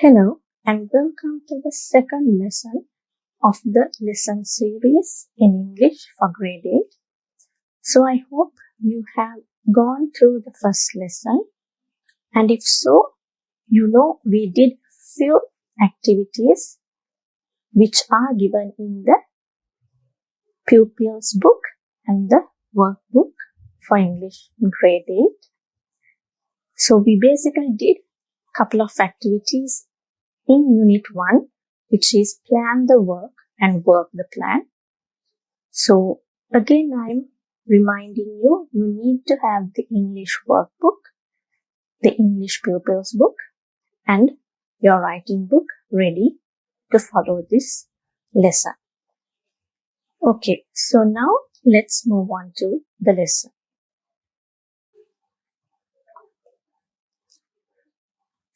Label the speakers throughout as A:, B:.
A: Hello and welcome to the second lesson of the lesson series in English for grade 8. So I hope you have gone through the first lesson, and if so, you know we did few activities which are given in the pupils book and the workbook for English in grade 8. So we basically did a couple of activities in Unit 1, which is plan the work and work the plan. So again, I'm reminding you, you need to have the English workbook, the English pupils book, and your writing book ready to follow this lesson. Okay, so now let's move on to the lesson.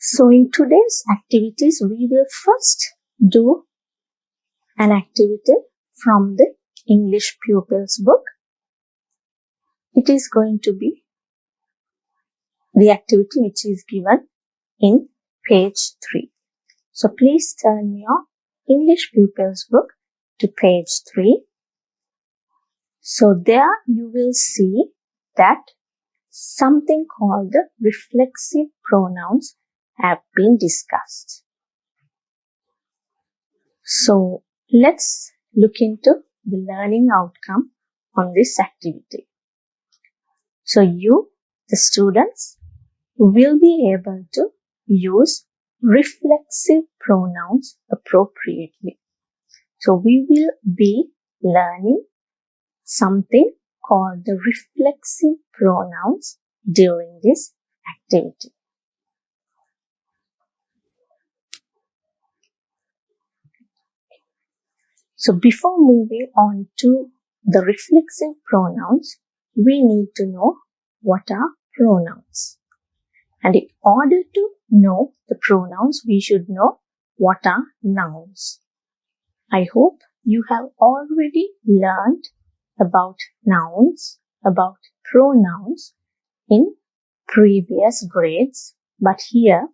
A: So in today's activities, we will first do an activity from the English pupils book. It is going to be the activity which is given in page 3. So please turn your English pupils book to page 3. So there you will see that something called the reflexive pronouns have been discussed. So let's look into the learning outcome on this activity. So you, the students, will be able to use reflexive pronouns appropriately. So we will be learning something called the reflexive pronouns during this activity. So before moving on to the reflexive pronouns, we need to know what are pronouns. And in order to know the pronouns, we should know what are nouns. I hope you have already learned about nouns, about pronouns in previous grades, but here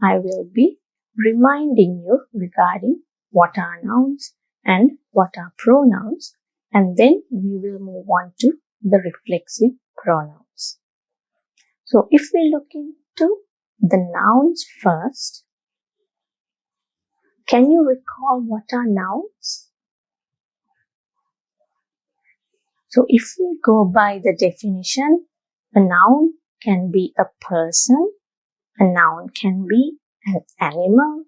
A: I will be reminding you regarding what are nouns and what are pronouns, and then we will move on to the reflexive pronouns. So if we look into the nouns first, can you recall what are nouns? So if we go by the definition, a noun can be a person, a noun can be an animal,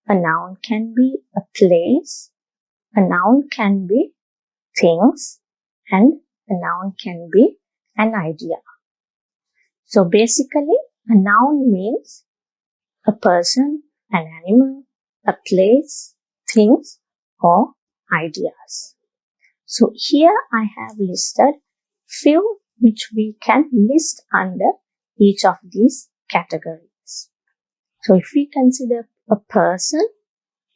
A: a noun can be a place, a noun can be things, and a noun can be an idea. So basically, a noun means a person, an animal, a place, things, or ideas. So here I have listed few which we can list under each of these categories. So if we consider a person,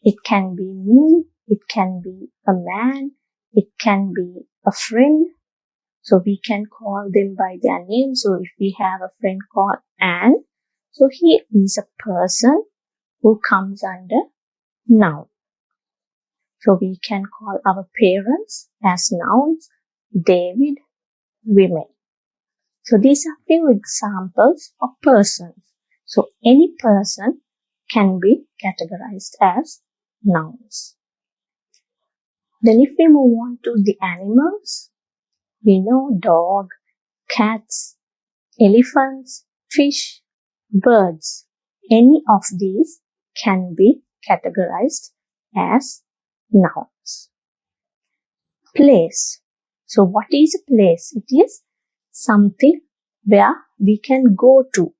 A: it can be me, it can be a man, it can be a friend. So we can call them by their name. So if we have a friend called Anne, so he is a person who comes under noun. So we can call our parents as nouns, David, women. So these are few examples of persons. So any person can be categorized as nouns. Then if we move on to the animals, we know dog, cats, elephants, fish, birds. Any of these can be categorized as nouns. Place. So what is a place? It is something where we can go to.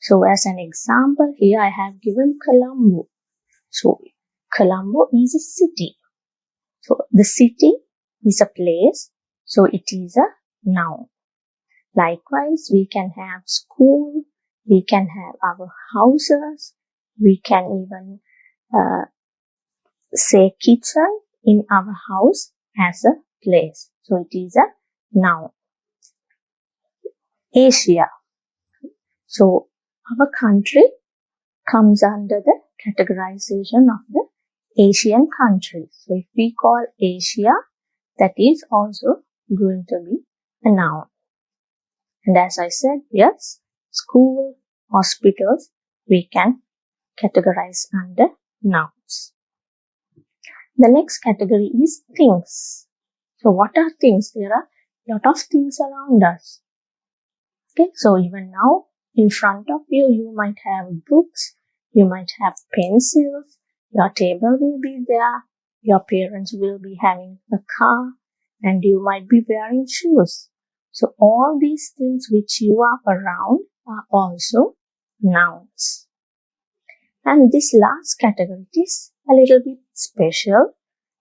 A: So as an example, here I have given Colombo. So Colombo is a city. So the city is a place. So it is a noun. Likewise, we can have school, we can have our houses, we can even say kitchen in our house as a place. So it is a noun. Asia. So our country comes under the categorization of the Asian countries. So if we call Asia, that is also going to be a noun. And as I said, yes, school, hospitals, we can categorize under nouns. The next category is things. So what are things? There are a lot of things around us. Okay, so even now in front of you, you might have books, you might have pencils, your table will be there, your parents will be having a car, and you might be wearing shoes. So all these things which you are around are also nouns. And this last category is a little bit special.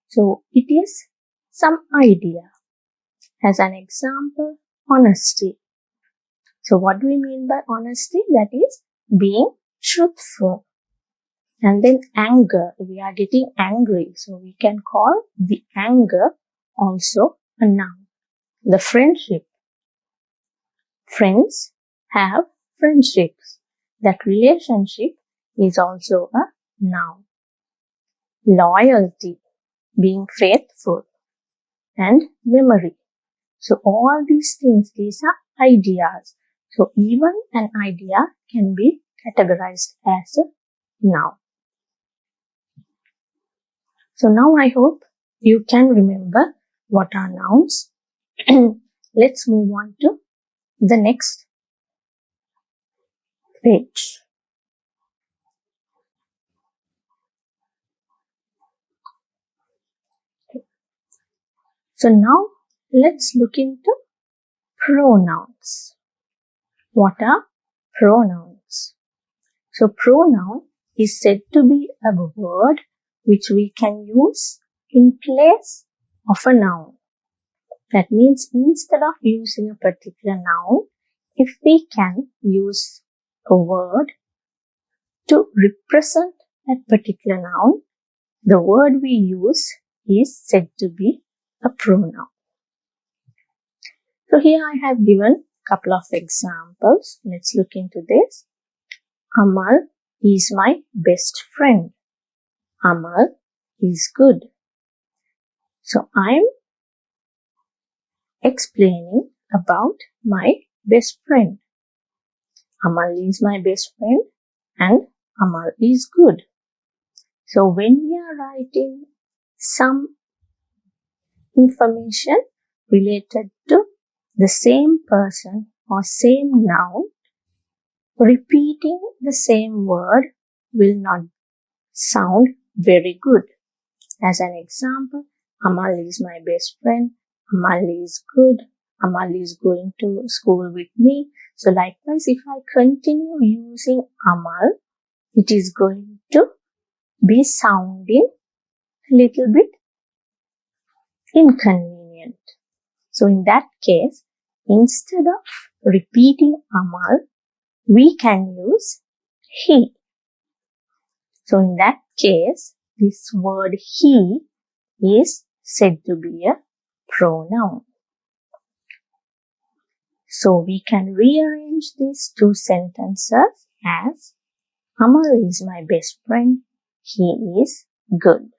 A: So it is some idea. As an example, honesty. So what do we mean by honesty? That is being truthful. And then anger. We are getting angry. So we can call the anger also a noun. The friendship. Friends have friendships. That relationship is also a noun. Loyalty. Being faithful. And memory. So all these things, these are ideas. So even an idea can be categorized as a noun. So now I hope you can remember what are nouns. Let's move on to the next page. So now let's look into pronouns. What are pronouns? So pronoun is said to be a word which we can use in place of a noun. That means instead of using a particular noun, if we can use a word to represent that particular noun, the word we use is said to be a pronoun. So here I have given a couple of examples. Let's look into this. Amal is my best friend. Amal is good. So I'm explaining about my best friend. Amal is my best friend and Amal is good. So when we are writing some information related to the same person or same noun, repeating the same word will not sound very good. As an example, Amal is my best friend, Amal is good, Amal is going to school with me. So likewise, if I continue using Amal, it is going to be sounding a little bit inconvenient. So in that case, instead of repeating Amal, we can use he. So in that case, this word he is said to be a pronoun. So we can rearrange these two sentences as Amal is my best friend, he is good.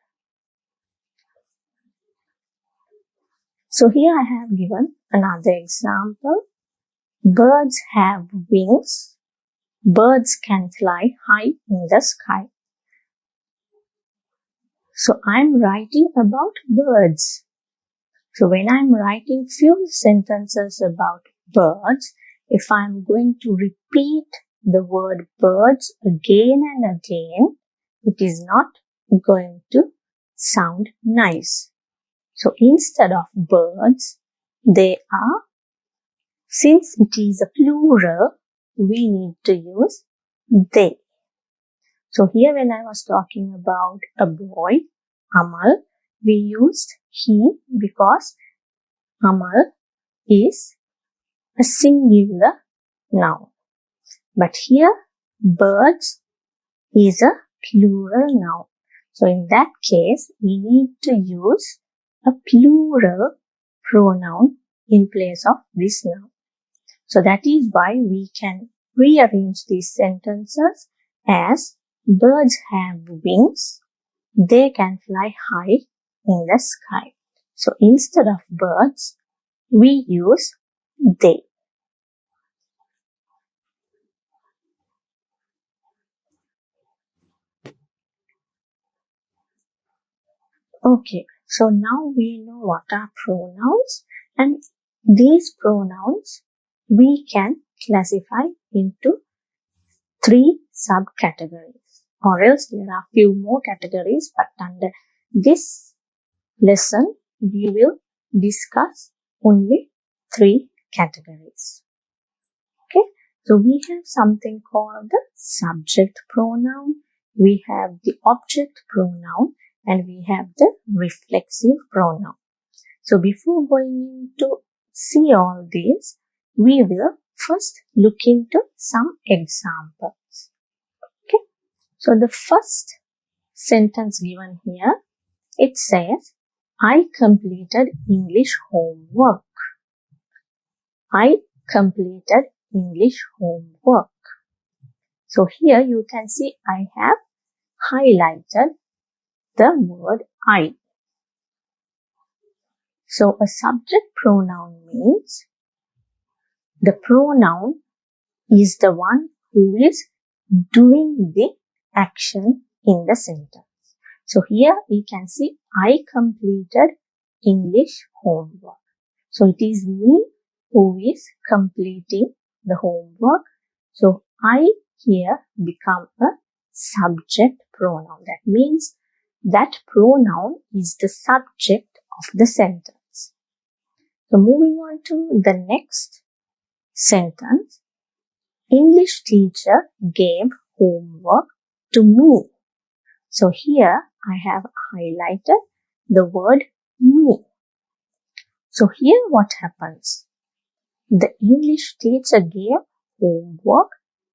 A: So here I have given another example. Birds have wings. Birds can fly high in the sky. So I'm writing about birds. So when I'm writing few sentences about birds, if I'm going to repeat the word birds again and again, it is not going to sound nice. So instead of birds, they are, since it is a plural, we need to use they. So here when I was talking about a boy, Amal, we used he because Amal is a singular noun. But here, birds is a plural noun. So in that case, we need to use a plural pronoun in place of this noun. So that is why we can rearrange these sentences As birds have wings, they can fly high in the sky. So instead of birds, we use they. Okay, so now we know what are pronouns, and these pronouns we can classify into 3 subcategories, or else there are few more categories, but under this lesson we will discuss only 3 categories. Okay, so we have something called the subject pronoun, we have the object pronoun, and we have the reflexive pronoun. So before going into see all these, we will first look into some examples. Okay, so the first sentence given here, it says, I completed English homework. I completed English homework. So here you can see I have highlighted the word I. So a subject pronoun means the pronoun is the one who is doing the action in the sentence. So here we can see I completed English homework. So it is me who is completing the homework. So I here become a subject pronoun. That means that pronoun is the subject of the sentence. So moving on to the next sentence. English teacher gave homework to me. So here I have highlighted the word me. So here what happens? The English teacher gave homework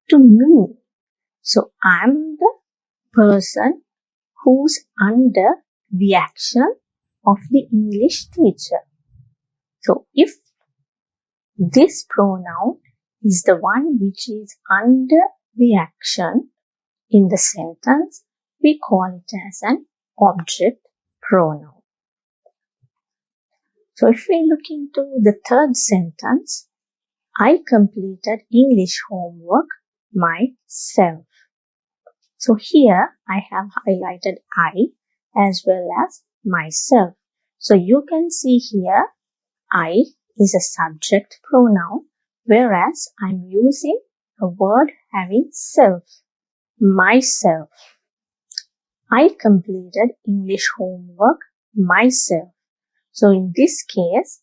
A: to me. So I'm the person who's under the action of the English teacher. So if this pronoun is the one which is under the action in the sentence, we call it as an object pronoun. So if we look into the third sentence, I completed English homework myself. So here I have highlighted I as well as myself. So you can see here I is a subject pronoun, whereas I'm using a word having self, myself. I completed English homework myself. So in this case,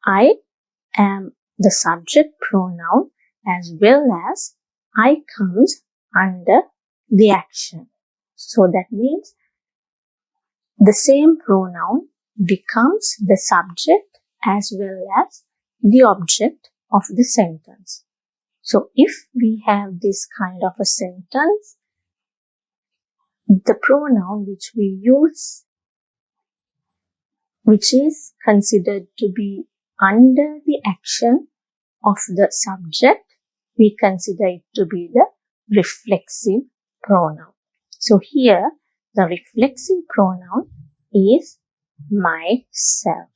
A: I am the subject pronoun as well as I comes under the action. So that means the same pronoun becomes the subject as well as the object of the sentence. So if we have this kind of a sentence, the pronoun which we use, which is considered to be under the action of the subject, we consider it to be the reflexive pronoun. So here, the reflexive pronoun is myself.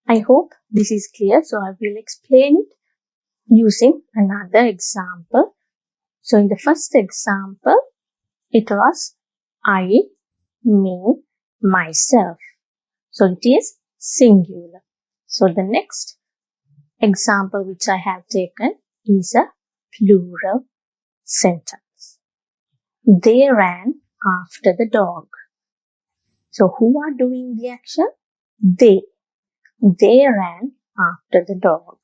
A: I hope this is clear, so I will explain it using another example. So in the first example, it was I, me, myself. So it is singular. So the next example which I have taken is a plural sentence. They ran after the dog. So who are doing the action? They. They ran after the dog.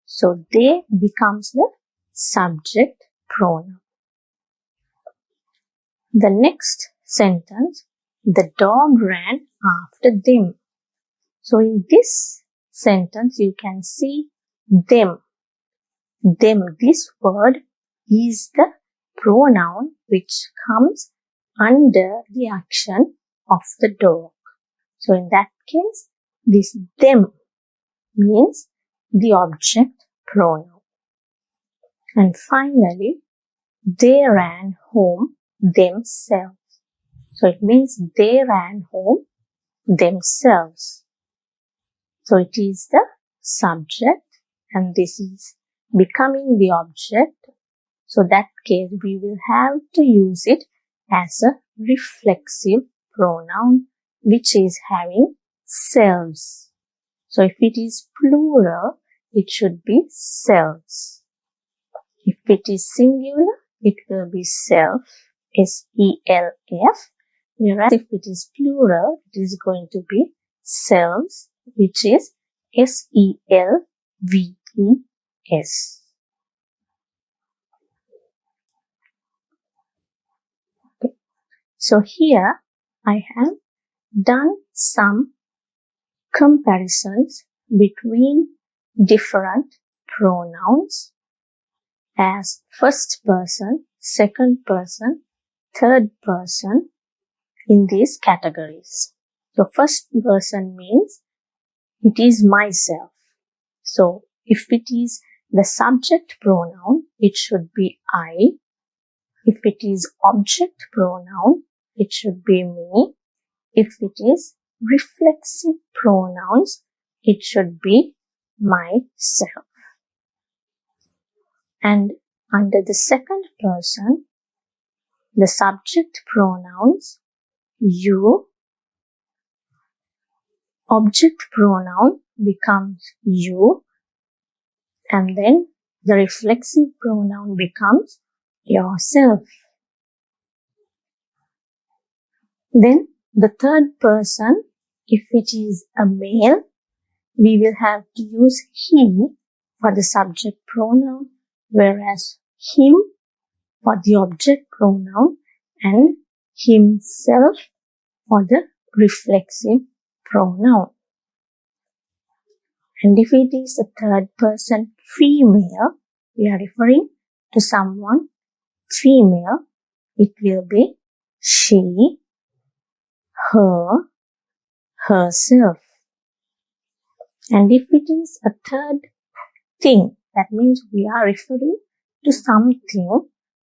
A: So they becomes the subject pronoun. The next sentence, the dog ran after them. So in this sentence, you can see them. Them, this word is the pronoun which comes under the action of the dog. So in that case, this them means the object pronoun. And finally, they ran home themselves. So it means they ran home themselves. So it is the subject and this is becoming the object. So that case we will have to use it as a reflexive pronoun which is having selves. So if it is plural, it should be selves. If it is singular, it will be self, S-E-L-F. Whereas if it is plural, it is going to be selves, which is S-E-L-V-E-S. Okay. So here I have done some comparisons between different pronouns as first person, second person, third person in these categories. So first person means it is myself. So if it is the subject pronoun, it should be I. If it is object pronoun, it should be me. If it is reflexive pronouns, it should be myself. And under the second person, the subject pronouns, you, object pronoun becomes you, and then the reflexive pronoun becomes yourself. Then the third person, if it is a male, we will have to use he for the subject pronoun, whereas him for the object pronoun and himself for the reflexive pronoun. And if it is a third person female, we are referring to someone female, it will be she, her, herself. And if it is a third thing, that means we are referring to something,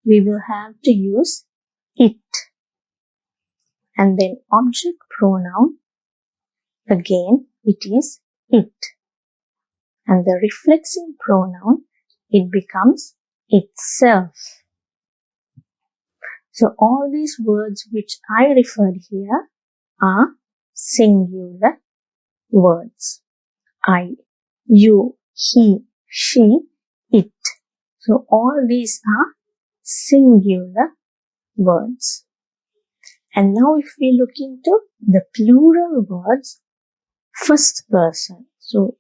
A: we will have to use it. And then object pronoun, again it is it. And the reflexive pronoun, it becomes itself. So all these words which I referred here are singular words. I, you, he, she, it. So all these are singular words. And now if we look into the plural words, first person. So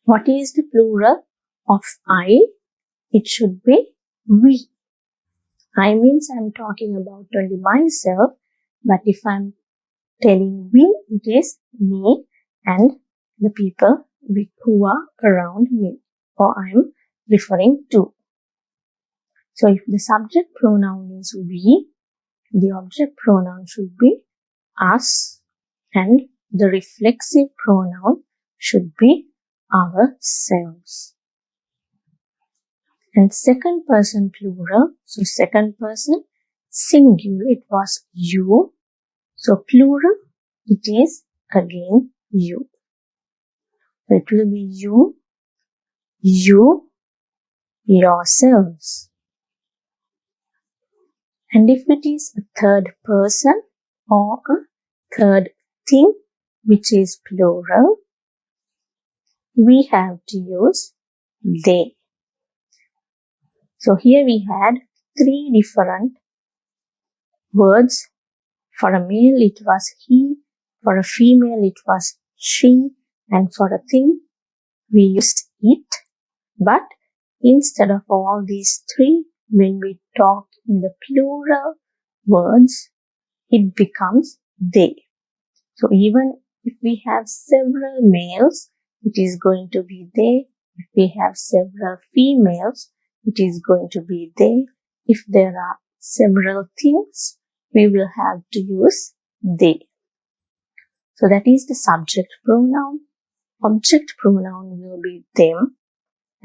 A: what is the plural of I? It should be we. I means I'm talking about only myself, but if I'm telling we, it is me and the people who are around me, or I'm referring to. So if the subject pronoun is we, the object pronoun should be us, and the reflexive pronoun should be ourselves. And second person plural, so second person singular, it was you. So plural, it is again you. So it will be you, yourselves. And if it is a third person or a third thing, which is plural, we have to use they. So here we had three different words. For a male, it was he. For a female, it was she. And for a thing, we used it. But instead of all these three, when we talk in the plural words, it becomes they. So even if we have several males, it is going to be they. If we have several females, it is going to be they. If there are several things, we will have to use they. So that is the subject pronoun. Object pronoun will be them.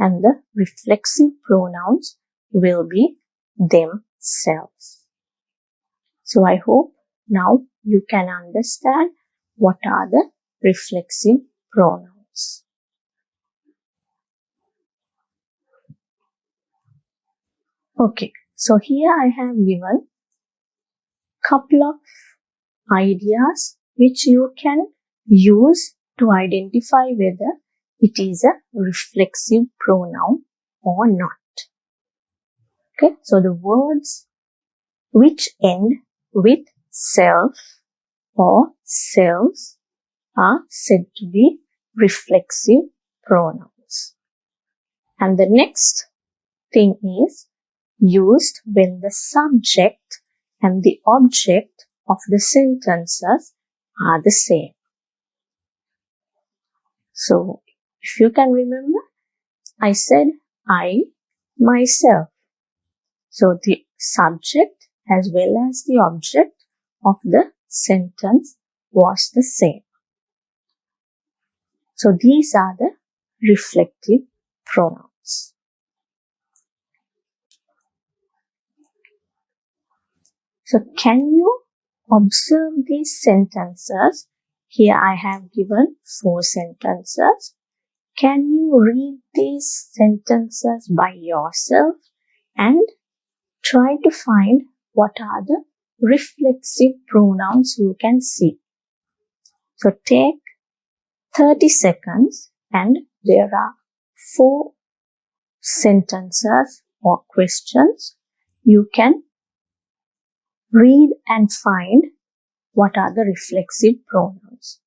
A: and the reflexive pronouns will be themselves. So I hope now you can understand what are the reflexive pronouns. Okay, so here I have given couple of ideas which you can use to identify whether it is a reflexive pronoun or not. Okay, so the words which end with self or selves are said to be reflexive pronouns. And the next thing is used when the subject and the object of the sentences are the same. So, if you can remember, I said I, myself. So, the subject as well as the object of the sentence was the same. So, these are the reflective pronouns. So, can you observe these sentences? Here I have given 4 sentences. Can you read these sentences by yourself and try to find what are the reflexive pronouns you can see? So take 30 seconds and there are 4 sentences or questions. You can read and find what are the reflexive pronouns.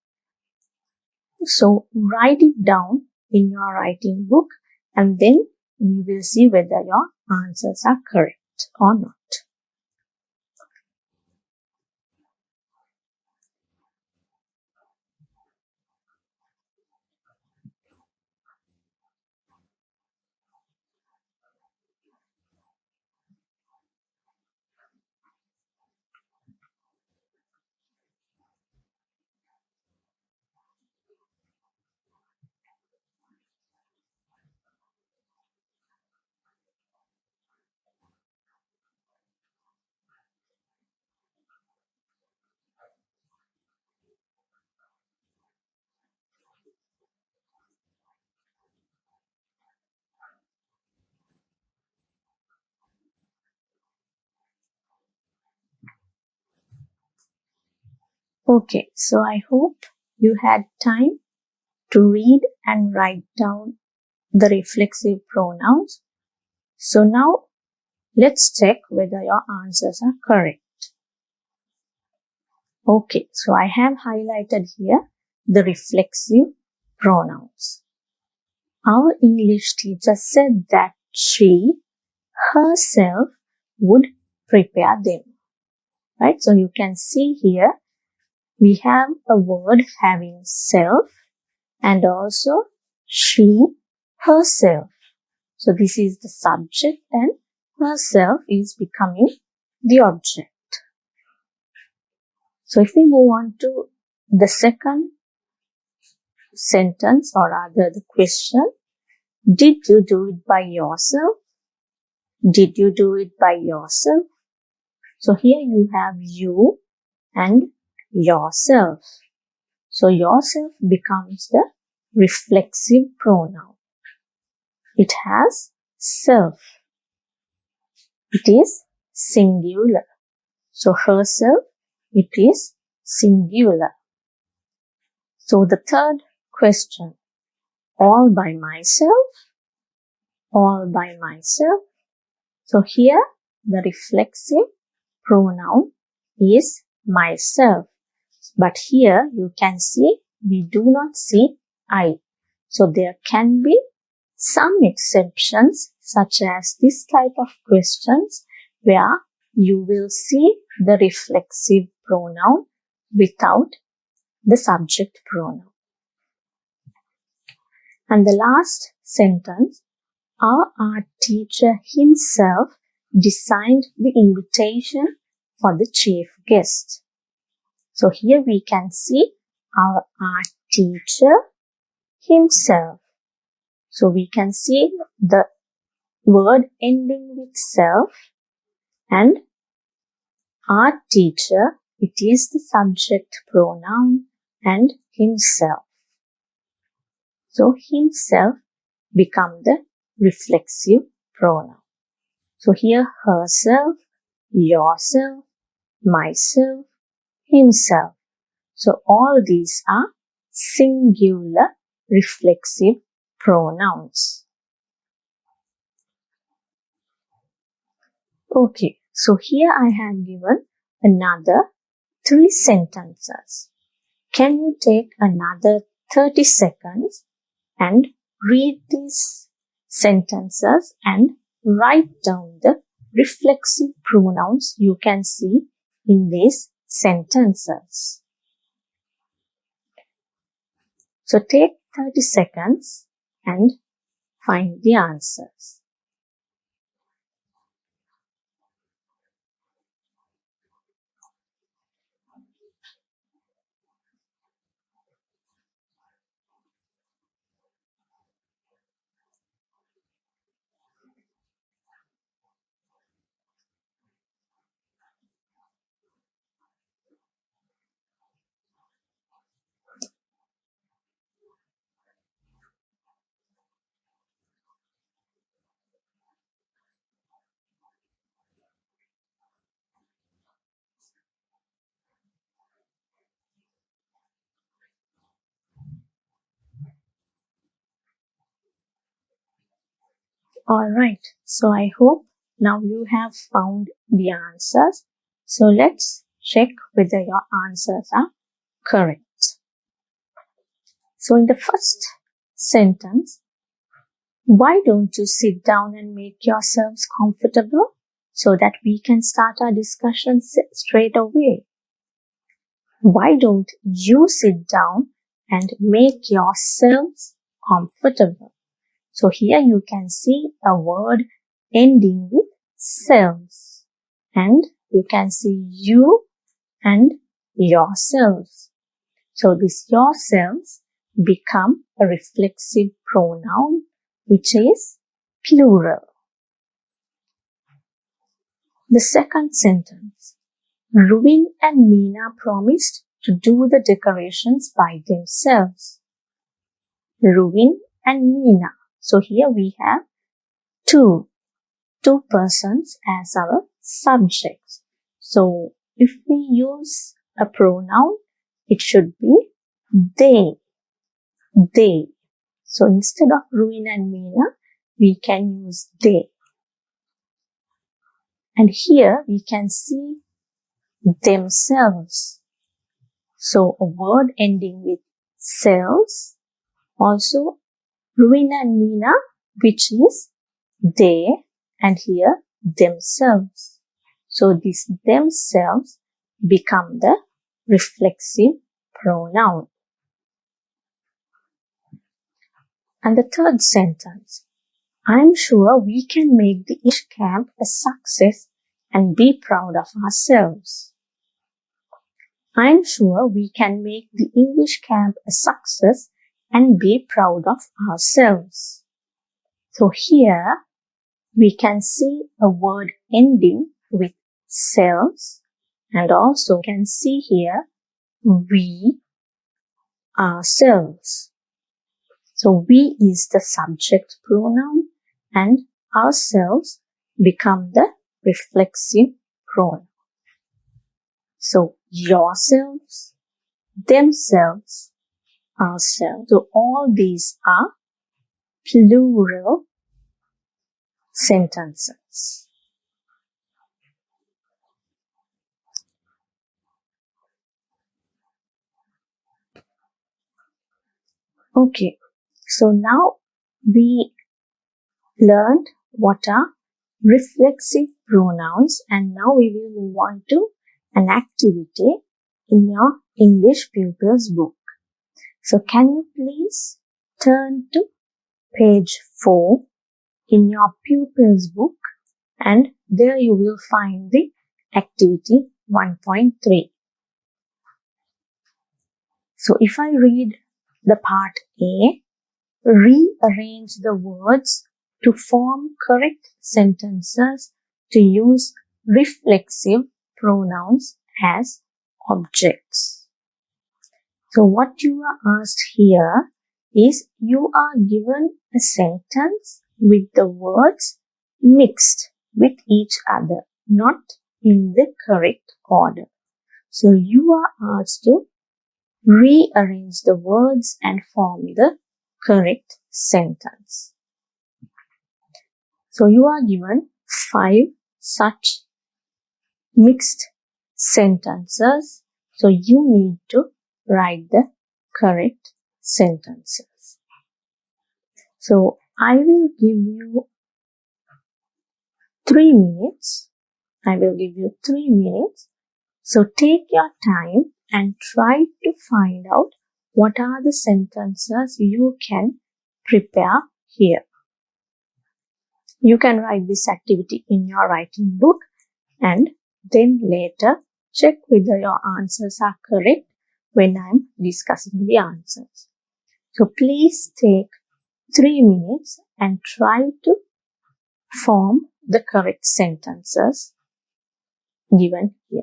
A: So write it down in your writing book and then you will see whether your answers are correct or not. Okay, so I hope you had time to read and write down the reflexive pronouns. So now let's check whether your answers are correct. Okay, so I have highlighted here the reflexive pronouns. Our English teacher said that she herself would prepare them. Right? So you can see here we have a word having self and also she herself. So this is the subject and herself is becoming the object. So if we move on to the second sentence or rather the question, did you do it by yourself? Did you do it by yourself? So here you have you and yourself. So yourself becomes the reflexive pronoun. It has self. It is singular. So herself, it is singular. So the third question, all by myself, all by myself. So here the reflexive pronoun is myself. But here you can see we do not see I. So there can be some exceptions such as this type of questions where you will see the reflexive pronoun without the subject pronoun. And the last sentence, our art teacher himself designed the invitation for the chief guest. So here we can see our art teacher himself. So we can see the word ending with self, and our teacher, it is the subject pronoun, and himself. So himself become the reflexive pronoun. So here herself, yourself, myself, himself. So all these are singular reflexive pronouns. Okay, so here I have given another 3 sentences. Can you take another 30 seconds and read these sentences and write down the reflexive pronouns you can see in these sentences. So take 30 seconds and find the answers. Alright, so I hope now you have found the answers. So let's check whether your answers are correct. So in the first sentence, why don't you sit down and make yourselves comfortable so that we can start our discussion straight away? Why don't you sit down and make yourselves comfortable? So here you can see a word ending with selves, and you can see you and yourselves. So this yourselves become a reflexive pronoun which is plural. The second sentence, Ruin and Meena promised to do the decorations by themselves. Ruin and Meena. So here we have two persons as our subjects. So if we use a pronoun, it should be they. They. So instead of Ruin and Meena, we can use they. And here we can see themselves. So a word ending with selves, also Ruin and Meena, which is they, and here themselves. So these themselves become the reflexive pronoun. And the third sentence, I'm sure we can make the English camp a success and be proud of ourselves. I'm sure we can make the English camp a success and be proud of ourselves. So here we can see a word ending with selves, and also can see here we, ourselves. So we is the subject pronoun and ourselves become the reflexive pronoun. So yourselves, themselves, ourselves. So all these are plural sentences. Okay, so now we learned what are reflexive pronouns, and now we will move on to an activity in your English pupils book. So can you please turn to page 4 in your pupils book, and there you will find the activity 1.3. So if I read the part A, rearrange the words to form correct sentences to use reflexive pronouns as objects. So what you are asked here is you are given a sentence with the words mixed with each other, not in the correct order. So you are asked to rearrange the words and form the correct sentence. So you are given 5 such mixed sentences. So you need to write the correct sentences. So I will give you 3 minutes. So take your time and try to find out what are the sentences you can prepare here. You can write this activity in your writing book and then later check whether your answers are correct when I am discussing the answers. So please take 3 minutes and try to form the correct sentences given here.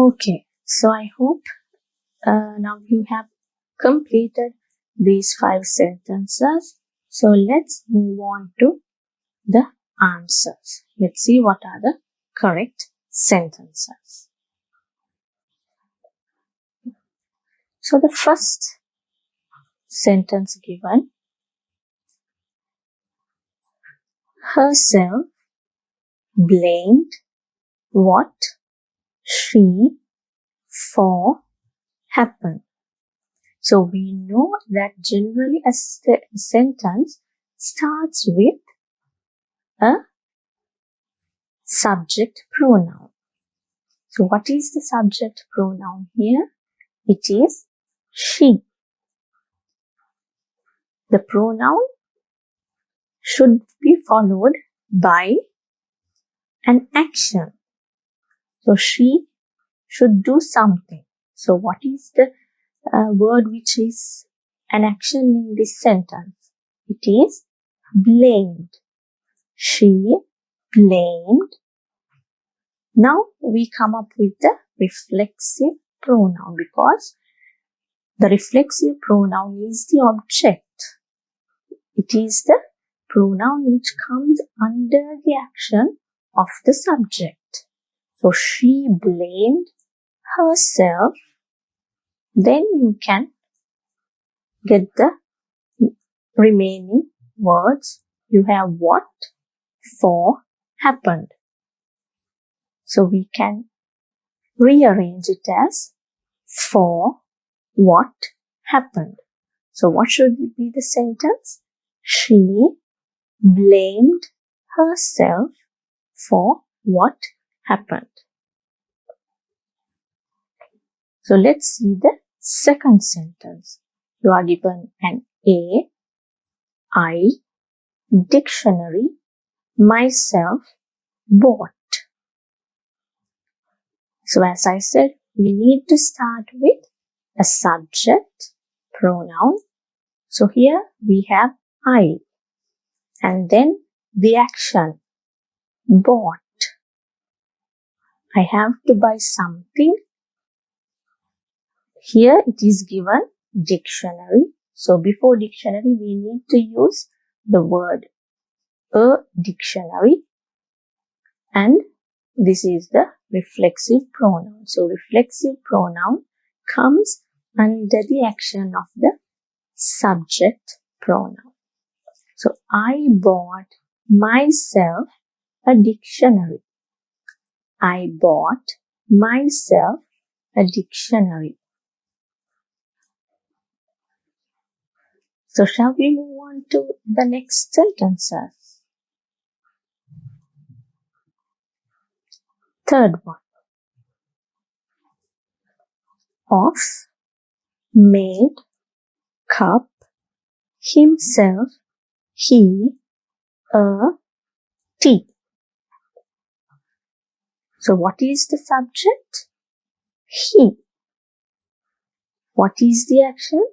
A: Okay, so I hope now you have completed these 5 sentences. So let's move on to the answers. Let's see what are the correct sentences. So the first sentence given, herself blamed what she for happened. So we know that generally a sentence starts with a subject pronoun. So what is the subject pronoun here? It is she. The pronoun should be followed by an action. So she should do something. So what is the word which is an action in this sentence? It is blamed. She blamed. Now we come up with the reflexive pronoun, because the reflexive pronoun is the object. It is the pronoun which comes under the action of the subject. So she blamed herself. Then you can get the remaining words. You have what for happened. So we can rearrange it as for what happened. So what should be the sentence? She blamed herself for what happened. So let's see the second sentence. You are given an A, I, dictionary, myself, bought. So as I said, we need to start with a subject pronoun. So here we have I, and then the action bought. I have to buy something. Here it is given dictionary. So before dictionary we need to use the word a dictionary, and this is the reflexive pronoun. So reflexive pronoun comes under the action of the subject pronoun. So I bought myself a dictionary. I bought myself a dictionary. So shall we move on to the next sentences? Third one. Of, made, cup, himself, he, a, tea. So what is the subject? He. What is the action?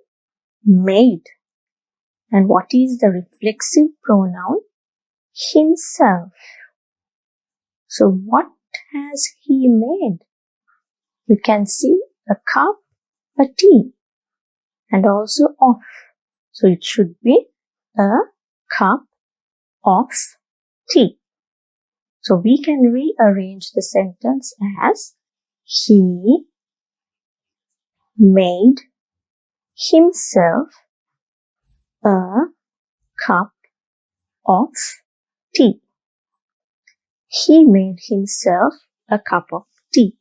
A: Made. And what is the reflexive pronoun? Himself. So what has he made? We can see a cup, a tea, and also of. So it should be a cup of tea. So we can rearrange the sentence as he made himself a cup of tea. He made himself a cup of tea.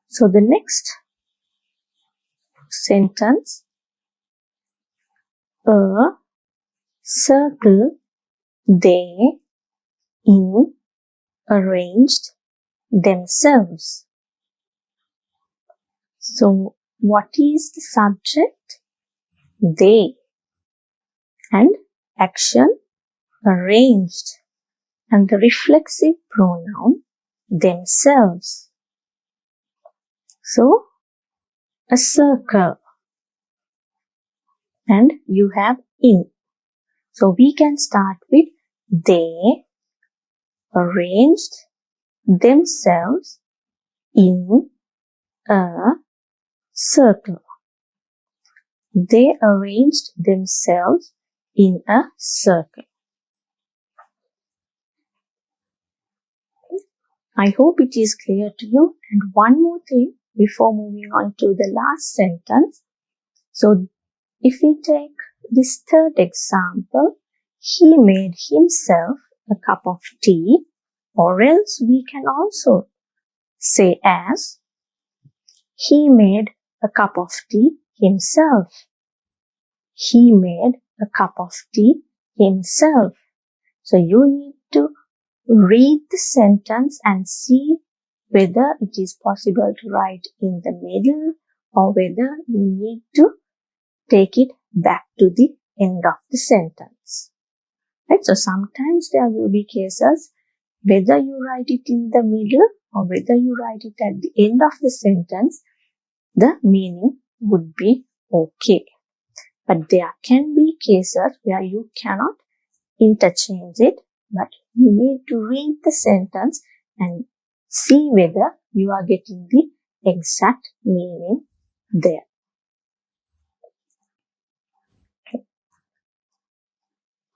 A: So the next sentence, a circle they in arranged themselves. So what is the subject? They, and action arranged, and the reflexive pronoun themselves. So a circle, and you have in. So we can start with they arranged themselves in a circle. They arranged themselves in a circle. I hope it is clear to you. And one more thing before moving on to the last sentence. So if we take this third example, he made himself a cup of tea, or else we can also say as he made a cup of tea himself. He made a cup of tea himself. So you need to read the sentence and see whether it is possible to write in the middle or whether you need to take it back to the end of the sentence. Right? So sometimes there will be cases whether you write it in the middle or whether you write it at the end of the sentence, the meaning would be okay. But there can be cases where you cannot interchange it, but you need to read the sentence and see whether you are getting the exact meaning there. Okay.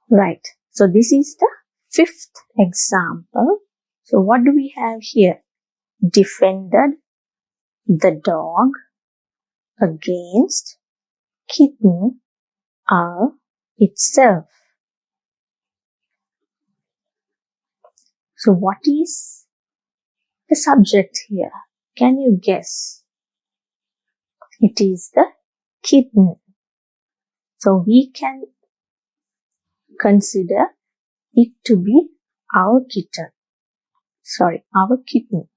A: Right. So this is the fifth example. So what do we have here? Defended the dog against kitten itself. So what is the subject here? Can you guess? It is the kitten. So we can consider it to be our kitten. Our kitten.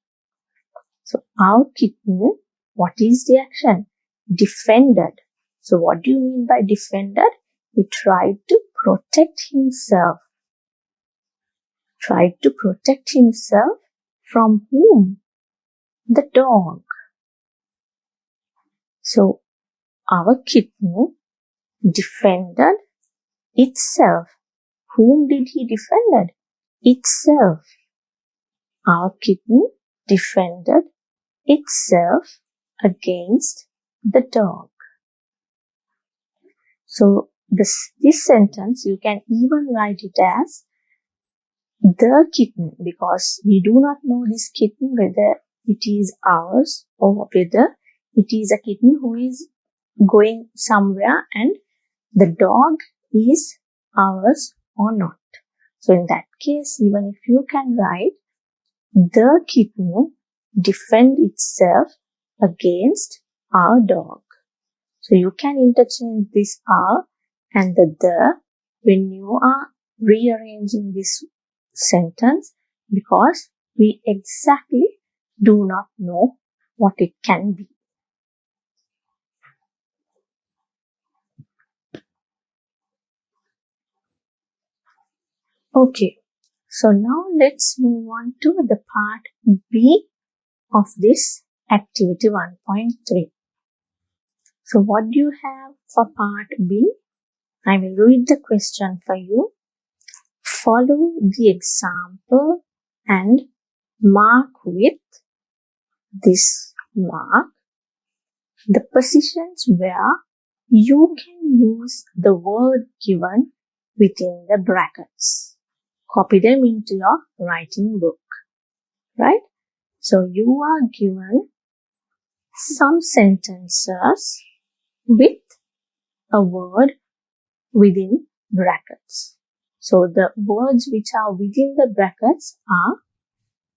A: So our kitten, what is the action? Defended. So what do you mean by defended? He tried to protect himself. Tried to protect himself from whom? The dog. So our kitten defended itself. Whom did he defend? Itself. Our kitten defended itself against the dog. So this sentence you can even write it as the kitten, because we do not know this kitten whether it is ours or whether it is a kitten who is going somewhere and the dog is ours or not. So in that case, even if you can write the kitten defend itself against our dog. So you can interchange this our and the when you are rearranging this sentence, because we exactly do not know what it can be. Okay, so now let's move on to the part B of this activity 1.3. So what do you have for part B? I will read the question for you. Follow the example and mark with this mark the positions where you can use the word given within the brackets. Copy them into your writing book, right? So you are given some sentences with a word within brackets. So the words which are within the brackets are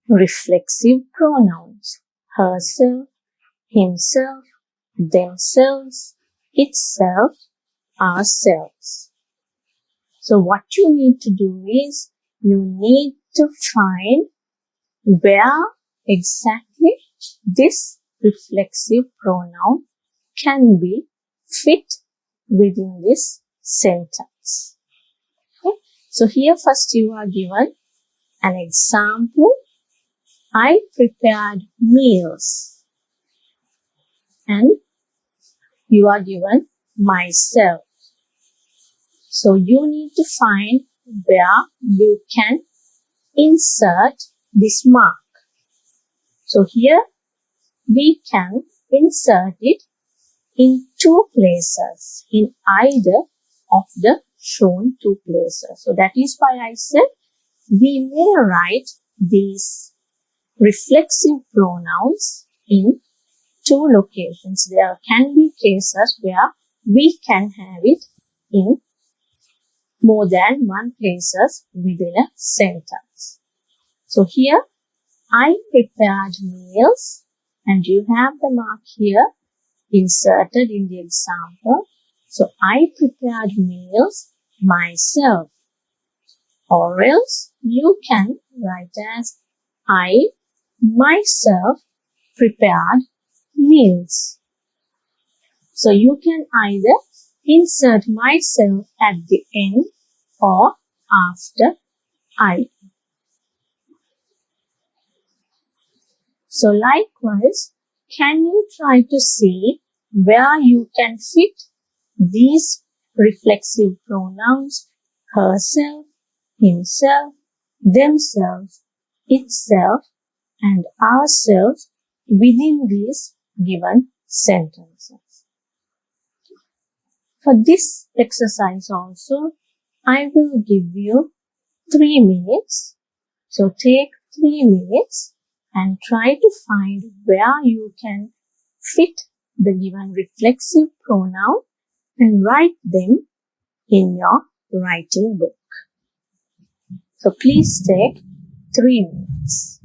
A: reflexive pronouns: herself, himself, themselves, itself, ourselves. So what you need to do is you need to find where exactly this reflexive pronoun can be fit within this sentence. Okay? So here first you are given an example. I prepared meals. And you are given myself. So you need to find where you can insert this mark. So here we can insert it in two places, in either of the shown two places. So that is why I said we may write these reflexive pronouns in two locations. There can be cases where we can have it in more than one places within a sentence. So here, I prepared meals, and you have the mark here inserted in the example. So I prepared meals myself. Or else you can write as I myself prepared meals. So you can either insert myself at the end or after I. So likewise, can you try to see where you can fit these reflexive pronouns herself, himself, themselves, itself, and ourselves within these given sentences? For this exercise also, I will give you 3 minutes. So take 3 minutes and try to find where you can fit the given reflexive pronoun and write them in your writing book. So please take 3 minutes.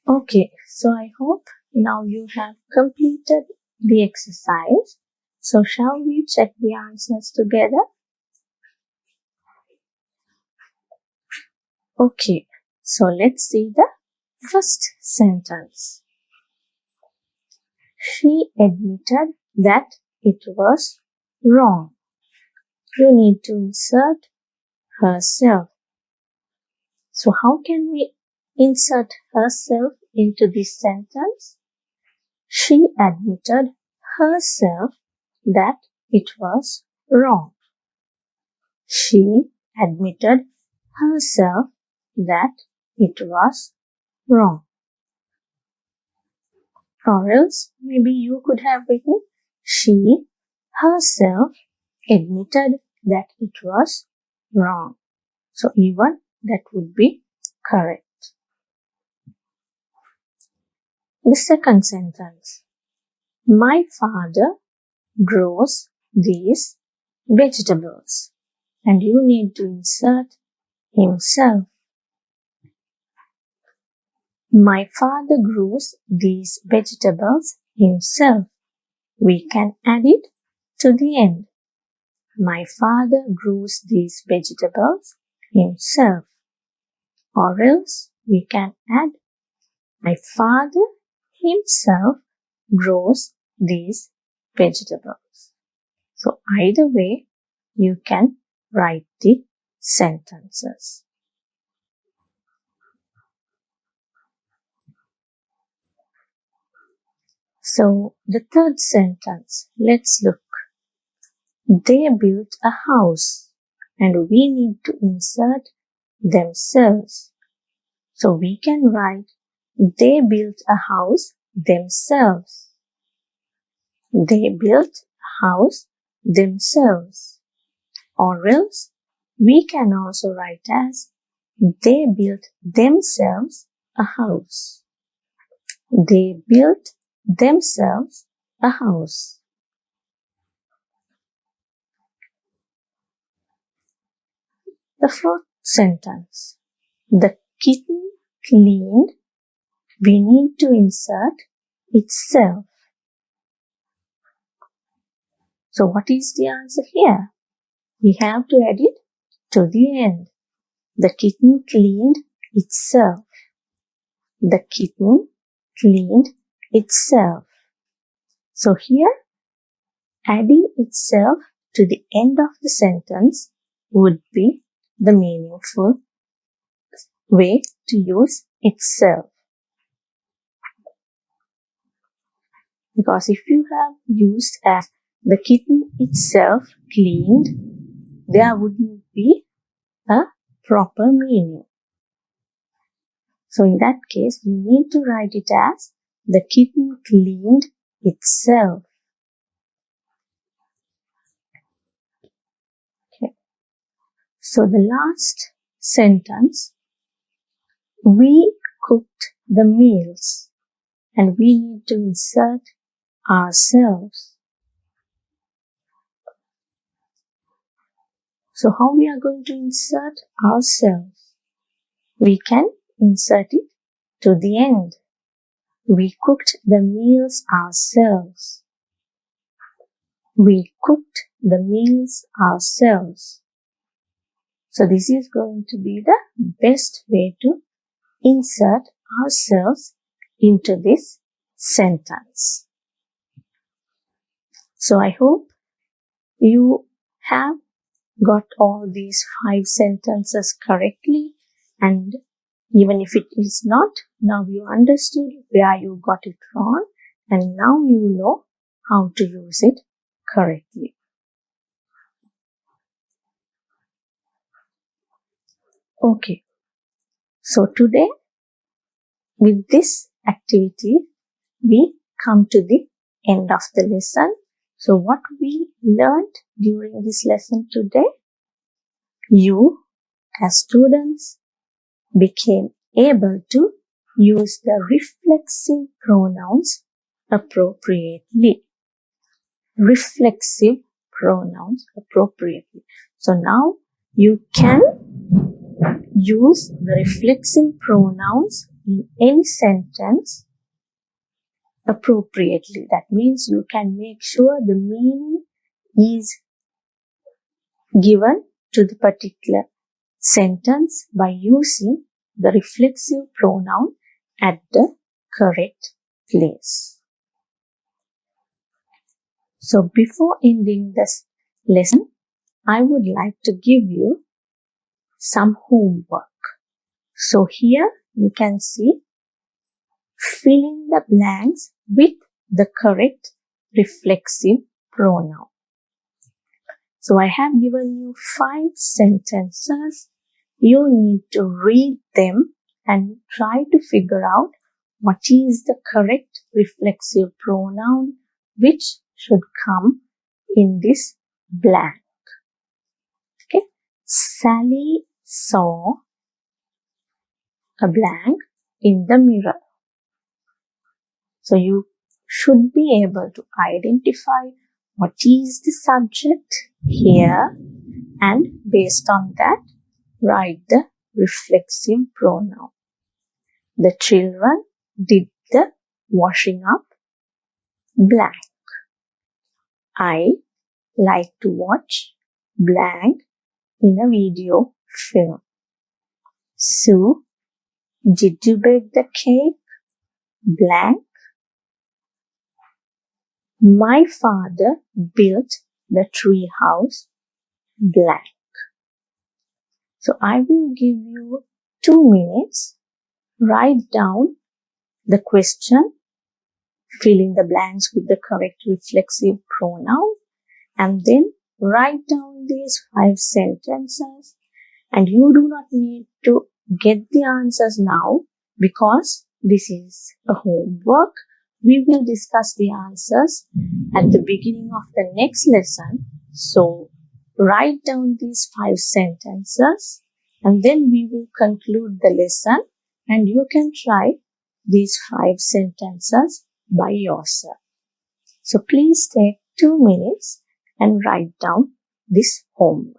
A: Okay, so I hope now you have completed the exercise. So shall we check the answers together? Okay, so let's see the first sentence. She admitted that it was wrong. You need to insert herself. So how can we insert herself into this sentence? She admitted herself that it was wrong. She admitted herself that it was wrong. Or else maybe you could have written she herself admitted that it was wrong. So even that would be correct. The second sentence. My father grows these vegetables. And you need to insert himself. My father grows these vegetables himself. We can add it to the end. My father grows these vegetables himself. Or else we can add my father himself grows these vegetables. So either way, you can write the sentences. So the third sentence, let's look. They built a house and we need to insert themselves. So we can write they built a house themselves. They built a house themselves. Or else we can also write as they built themselves a house. They built themselves a house. The fourth sentence. The kitten cleaned. We need to insert itself. So what is the answer here? We have to add it to the end. The kitten cleaned itself. The kitten cleaned itself. So here, adding itself to the end of the sentence would be the meaningful way to use itself. Because if you have used as the kitten itself cleaned, there wouldn't be a proper meaning. So in that case, you need to write it as the kitten cleaned itself. Okay. So the last sentence, we cooked the meals and we need to insert ourselves. So how we are going to insert ourselves? We can insert it to the end. We cooked the meals ourselves. We cooked the meals ourselves. So this is going to be the best way to insert ourselves into this sentence. So I hope you have got all these 5 sentences correctly, and even if it is not, now you understood where you got it wrong and now you know how to use it correctly. Okay, so today with this activity we come to the end of the lesson. So what we learned during this lesson today, you as students became able to use the reflexive pronouns appropriately. Reflexive pronouns appropriately. So now you can use the reflexive pronouns in any sentence appropriately. That means you can make sure the meaning is given to the particular sentence by using the reflexive pronoun at the correct place. So before ending this lesson, I would like to give you some homework. So here you can see, fill in the blanks with the correct reflexive pronoun. So I have given you 5 sentences. You need to read them and try to figure out what is the correct reflexive pronoun which should come in this blank. Okay. Sally saw a blank in the mirror. So you should be able to identify what is the subject here, and based on that, write the reflexive pronoun. The children did the washing up blank. I like to watch blank in a video film. Sue, did you bake the cake blank? My father built the tree house blank. So I will give you 2 minutes. Write down the question, fill in the blanks with the correct reflexive pronoun, and then write down these 5 sentences. And you do not need to get the answers now because this is a homework. We will discuss the answers at the beginning of the next lesson. So write down these 5 sentences and then we will conclude the lesson, and you can try these 5 sentences by yourself. So please take 2 minutes and write down this homework.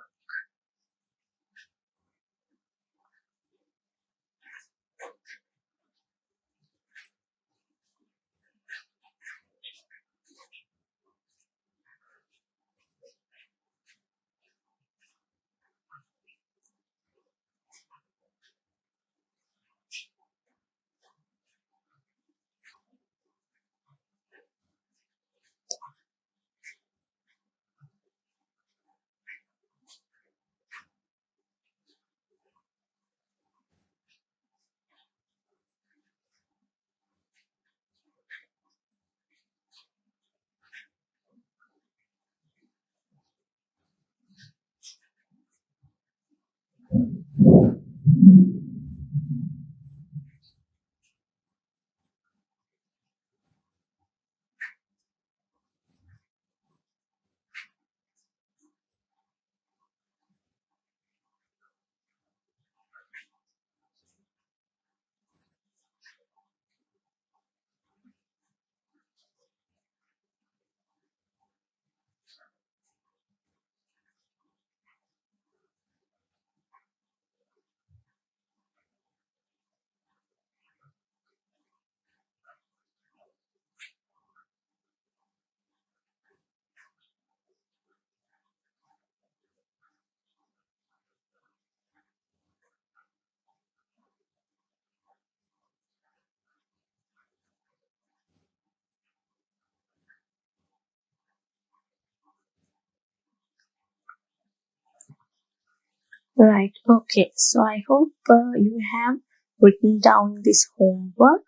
A: Right, okay. So I hope you have written down this homework.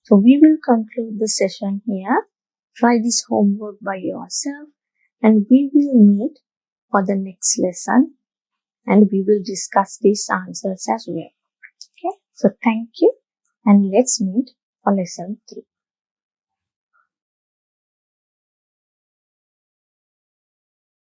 A: So we will conclude the session here. Try this homework by yourself and we will meet for the next lesson and we will discuss these answers as well. Okay, so thank you and let's meet for lesson 3.